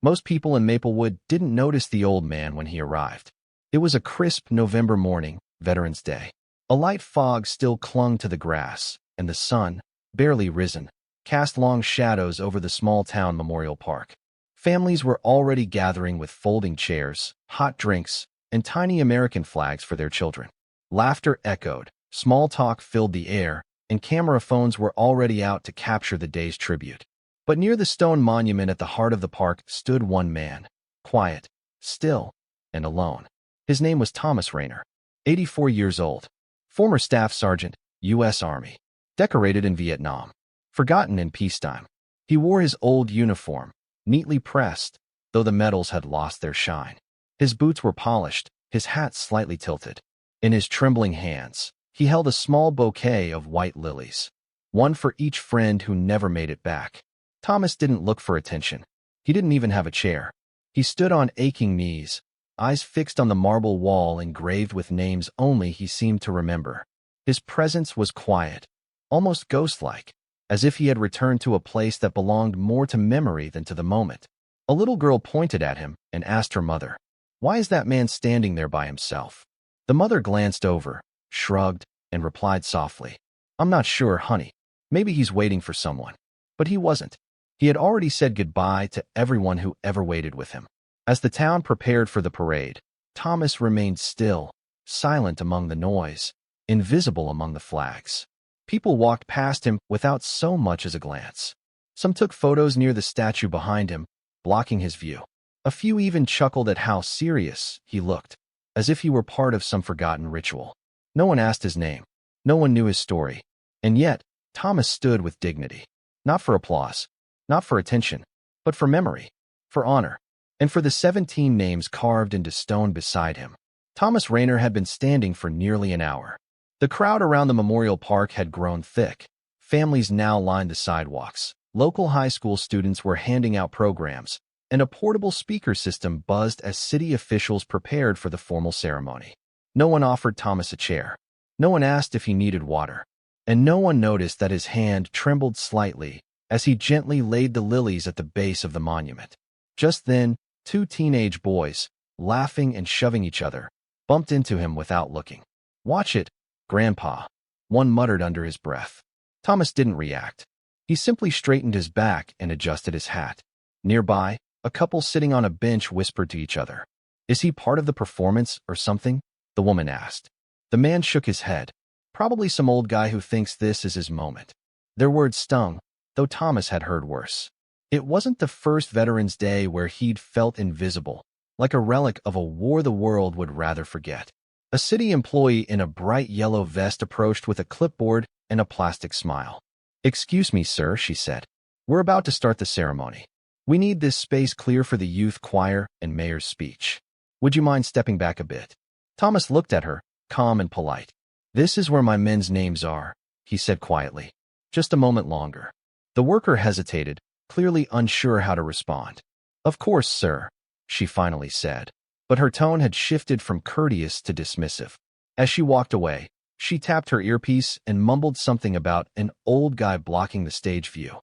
Most people in Maplewood didn't notice the old man when he arrived. It was a crisp November morning, Veterans Day. A light fog still clung to the grass, and the sun, barely risen, cast long shadows over the small-town Memorial Park. Families were already gathering with folding chairs, hot drinks, and tiny American flags for their children. Laughter echoed, small talk filled the air, and camera phones were already out to capture the day's tribute. But near the stone monument at the heart of the park stood one man, quiet, still, and alone. His name was Thomas Rayner, 84 years old, former Staff Sergeant, U.S. Army, decorated in Vietnam, forgotten in peacetime. He wore his old uniform, neatly pressed, though the medals had lost their shine. His boots were polished, his hat slightly tilted. In his trembling hands, he held a small bouquet of white lilies, one for each friend who never made it back. Thomas didn't look for attention. He didn't even have a chair. He stood on aching knees, eyes fixed on the marble wall engraved with names only he seemed to remember. His presence was quiet, almost ghost-like, as if he had returned to a place that belonged more to memory than to the moment. A little girl pointed at him and asked her mother, "Why is that man standing there by himself?" The mother glanced over, shrugged, and replied softly, "I'm not sure, honey. Maybe he's waiting for someone." But he wasn't. He had already said goodbye to everyone who ever waited with him. As the town prepared for the parade, Thomas remained still, silent among the noise, invisible among the flags. People walked past him without so much as a glance. Some took photos near the statue behind him, blocking his view. A few even chuckled at how serious he looked, as if he were part of some forgotten ritual. No one asked his name. No one knew his story. And yet, Thomas stood with dignity. Not for applause, not for attention, but for memory, for honor, and for the 17 names carved into stone beside him. Thomas Rayner had been standing for nearly an hour. The crowd around the Memorial Park had grown thick. Families now lined the sidewalks. Local high school students were handing out programs, and a portable speaker system buzzed as city officials prepared for the formal ceremony. No one offered Thomas a chair. No one asked if he needed water. And no one noticed that his hand trembled slightly as he gently laid the lilies at the base of the monument. Just then, two teenage boys, laughing and shoving each other, bumped into him without looking. "Watch it, Grandpa," one muttered under his breath. Thomas didn't react. He simply straightened his back and adjusted his hat. Nearby, a couple sitting on a bench whispered to each other. "Is he part of the performance or something?" the woman asked. The man shook his head. "Probably some old guy who thinks this is his moment." Their words stung, though Thomas had heard worse. It wasn't the first Veterans Day where he'd felt invisible, like a relic of a war the world would rather forget. A city employee in a bright yellow vest approached with a clipboard and a plastic smile. "Excuse me, sir," she said. "We're about to start the ceremony. We need this space clear for the youth choir and mayor's speech. Would you mind stepping back a bit?" Thomas looked at her, calm and polite. "This is where my men's names are," he said quietly. "Just a moment longer." The worker hesitated, clearly unsure how to respond. "Of course, sir," she finally said, but her tone had shifted from courteous to dismissive. As she walked away, she tapped her earpiece and mumbled something about an old guy blocking the stage view.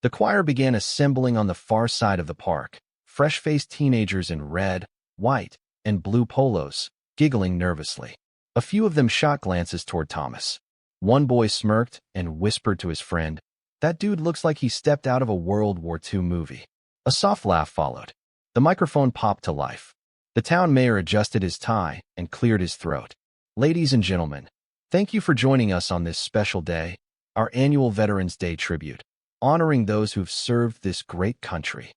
The choir began assembling on the far side of the park, fresh-faced teenagers in red, white, and blue polos, giggling nervously. A few of them shot glances toward Thomas. One boy smirked and whispered to his friend, "That dude looks like he stepped out of a World War II movie." A soft laugh followed. The microphone popped to life. The town mayor adjusted his tie and cleared his throat. "Ladies and gentlemen, thank you for joining us on this special day, our annual Veterans Day tribute, honoring those who've served this great country."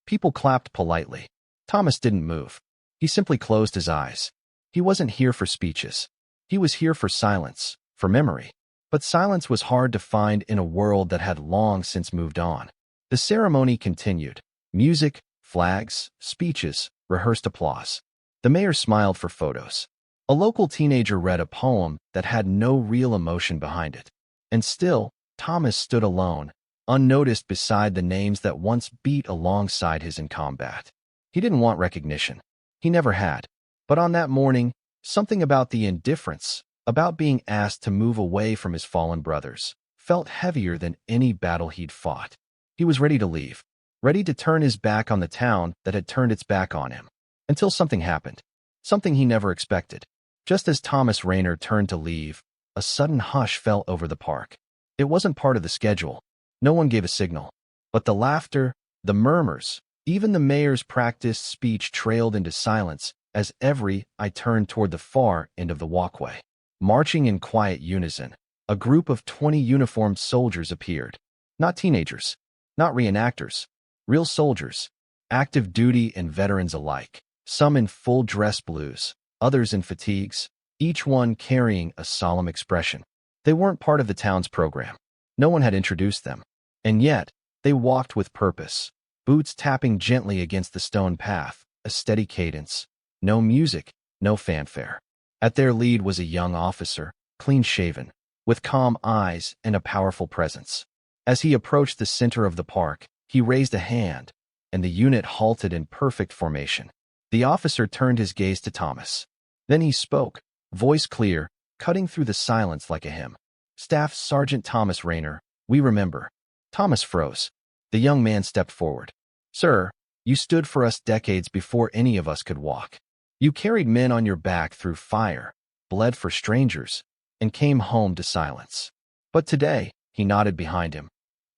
People clapped politely. Thomas didn't move. He simply closed his eyes. He wasn't here for speeches. He was here for silence, for memory. But silence was hard to find in a world that had long since moved on. The ceremony continued. Music, flags, speeches, rehearsed applause. The mayor smiled for photos. A local teenager read a poem that had no real emotion behind it. And still, Thomas stood alone, unnoticed beside the names that once beat alongside his in combat. He didn't want recognition. He never had. But on that morning, something about the indifference, about being asked to move away from his fallen brothers, felt heavier than any battle he'd fought. He was ready to leave. ready to turn his back on the town that had turned its back on him. Until something happened. Something he never expected. Just as Thomas Rayner turned to leave, a sudden hush fell over the park. It wasn't part of the schedule. No one gave a signal. But the laughter, the murmurs, even the mayor's practiced speech trailed into silence as I turned toward the far end of the walkway. Marching in quiet unison, a group of 20 uniformed soldiers appeared. Not teenagers, not reenactors, real soldiers, active duty and veterans alike. Some in full dress blues, others in fatigues, each one carrying a solemn expression. They weren't part of the town's program. No one had introduced them. And yet, they walked with purpose, boots tapping gently against the stone path, a steady cadence. No music, no fanfare. At their lead was a young officer, clean-shaven, with calm eyes and a powerful presence. As he approached the center of the park, he raised a hand, and the unit halted in perfect formation. The officer turned his gaze to Thomas. Then he spoke, voice clear, cutting through the silence like a hymn. "Staff Sergeant Thomas Rayner, we remember." Thomas froze. The young man stepped forward. "Sir, you stood for us decades before any of us could walk. You carried men on your back through fire, bled for strangers, and came home to silence. But today," he nodded behind him,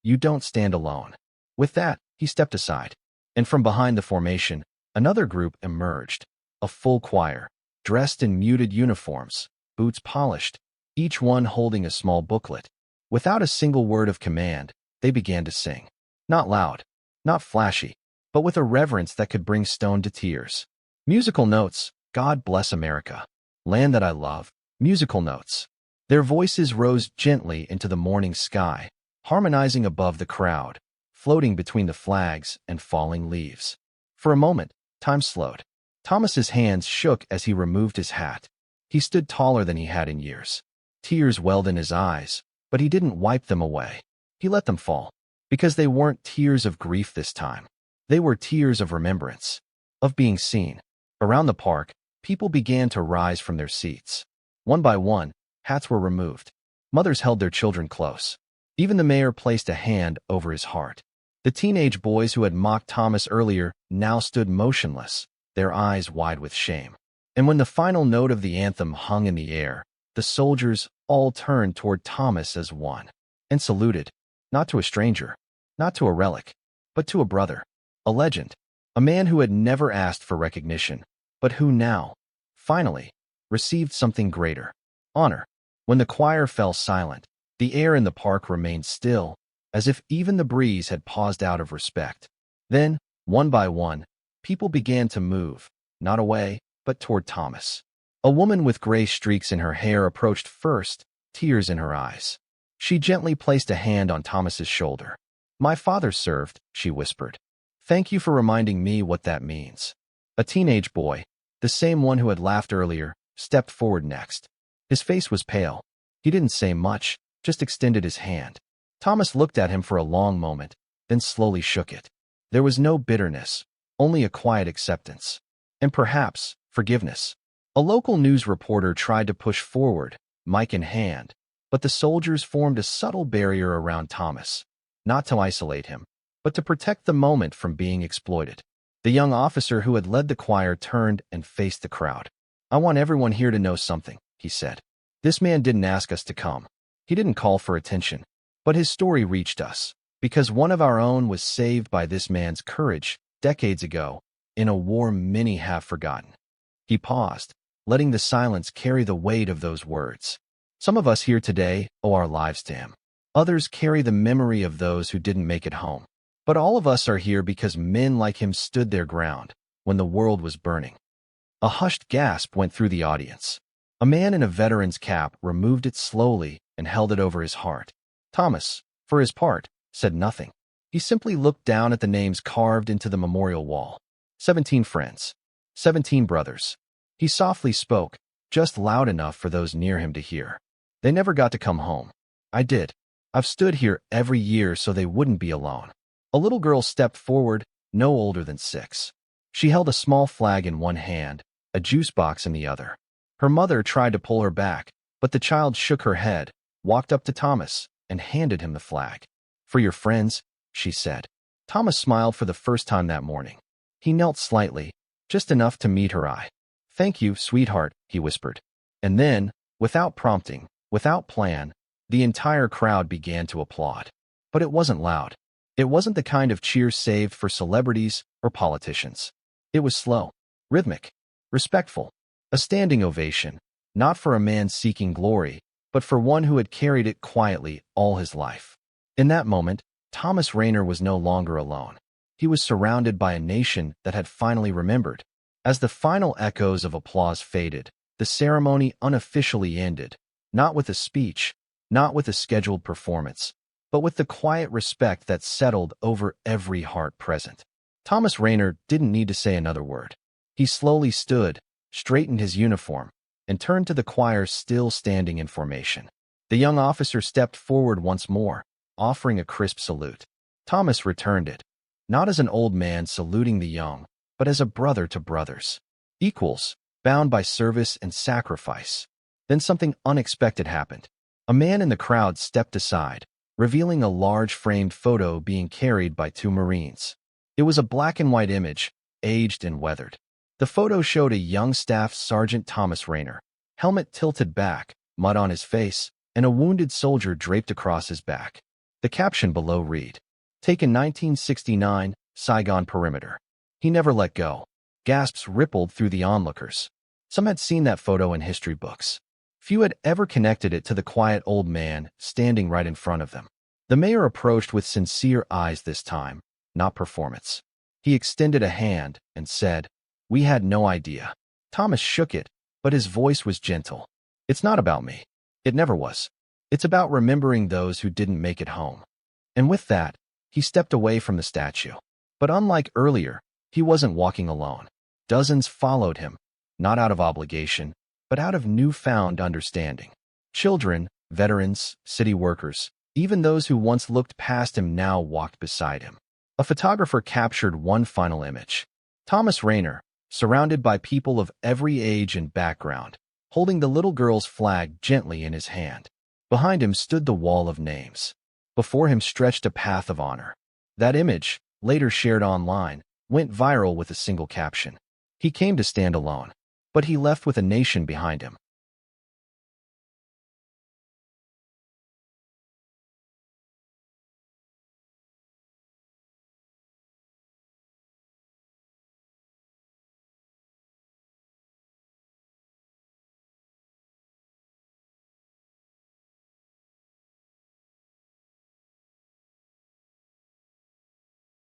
"you don't stand alone." With that, he stepped aside. And from behind the formation, another group emerged, a full choir, dressed in muted uniforms, boots polished, each one holding a small booklet. Without a single word of command, they began to sing. Not loud, not flashy, but with a reverence that could bring stone to tears. Musical notes, "God Bless America," "Land That I Love," musical notes. Their voices rose gently into the morning sky, harmonizing above the crowd, floating between the flags and falling leaves. For a moment, time slowed. Thomas's hands shook as he removed his hat. He stood taller than he had in years. Tears welled in his eyes, but he didn't wipe them away. He let them fall, because they weren't tears of grief this time. They were tears of remembrance, of being seen. Around the park, people began to rise from their seats. One by one, hats were removed. Mothers held their children close. Even the mayor placed a hand over his heart. The teenage boys who had mocked Thomas earlier now stood motionless, their eyes wide with shame. And when the final note of the anthem hung in the air, the soldiers all turned toward Thomas as one, and saluted, not to a stranger, not to a relic, but to a brother, a legend, a man who had never asked for recognition, but who now, finally, received something greater, honor. When the choir fell silent, the air in the park remained still, as if even the breeze had paused out of respect. Then, one by one, people began to move, not away, but toward Thomas. A woman with gray streaks in her hair approached first, tears in her eyes. She gently placed a hand on Thomas's shoulder. "My father served," she whispered. "Thank you for reminding me what that means." A teenage boy, the same one who had laughed earlier, stepped forward next. His face was pale. He didn't say much, just extended his hand. Thomas looked at him for a long moment, then slowly shook it. There was no bitterness, only a quiet acceptance. And perhaps, forgiveness. A local news reporter tried to push forward, mic in hand, but the soldiers formed a subtle barrier around Thomas, not to isolate him, but to protect the moment from being exploited. The young officer who had led the choir turned and faced the crowd. "I want everyone here to know something," he said. "This man didn't ask us to come. He didn't call for attention. But his story reached us, because one of our own was saved by this man's courage, decades ago, in a war many have forgotten." He paused, letting the silence carry the weight of those words. Some of us here today owe our lives to him. Others carry the memory of those who didn't make it home. But all of us are here because men like him stood their ground when the world was burning. A hushed gasp went through the audience. A man in a veteran's cap removed it slowly and held it over his heart. Thomas, for his part, said nothing. He simply looked down at the names carved into the memorial wall. 17 friends. 17 brothers. He softly spoke, just loud enough for those near him to hear. They never got to come home. I did. I've stood here every year so they wouldn't be alone. A little girl stepped forward, no older than 6. She held a small flag in one hand, a juice box in the other. Her mother tried to pull her back, but the child shook her head, walked up to Thomas, and handed him the flag. "For your friends," she said. Thomas smiled for the first time that morning. He knelt slightly, just enough to meet her eye. "Thank you, sweetheart," he whispered. And then, without prompting, without plan, the entire crowd began to applaud. But it wasn't loud. It wasn't the kind of cheer saved for celebrities or politicians. It was slow, rhythmic, respectful. A standing ovation, not for a man seeking glory, but for one who had carried it quietly all his life. In that moment, Thomas Rayner was no longer alone. He was surrounded by a nation that had finally remembered. As the final echoes of applause faded, the ceremony unofficially ended, not with a speech, not with a scheduled performance, but with the quiet respect that settled over every heart present. Thomas Rayner didn't need to say another word. He slowly stood, straightened his uniform, and turned to the choir still standing in formation. The young officer stepped forward once more, offering a crisp salute. Thomas returned it, not as an old man saluting the young, but as a brother to brothers. Equals, bound by service and sacrifice. Then something unexpected happened. A man in the crowd stepped aside, revealing a large framed photo being carried by two Marines. It was a black and white image, aged and weathered. The photo showed a young Staff Sergeant Thomas Rayner, helmet tilted back, mud on his face, and a wounded soldier draped across his back. The caption below read, "Taken 1969, Saigon Perimeter." He never let go. Gasps rippled through the onlookers. Some had seen that photo in history books. Few had ever connected it to the quiet old man standing right in front of them. The mayor approached with sincere eyes this time, not performance. He extended a hand and said, "We had no idea." Thomas shook it, but his voice was gentle. "It's not about me. It never was. It's about remembering those who didn't make it home." And with that, he stepped away from the statue. But unlike earlier, he wasn't walking alone. Dozens followed him, not out of obligation, but out of newfound understanding. Children, veterans, city workers, even those who once looked past him now walked beside him. A photographer captured one final image. Thomas Rayner, surrounded by people of every age and background, holding the little girl's flag gently in his hand. Behind him stood the wall of names. Before him stretched a path of honor. That image, later shared online, went viral with a single caption. He came to stand alone, but he left with a nation behind him.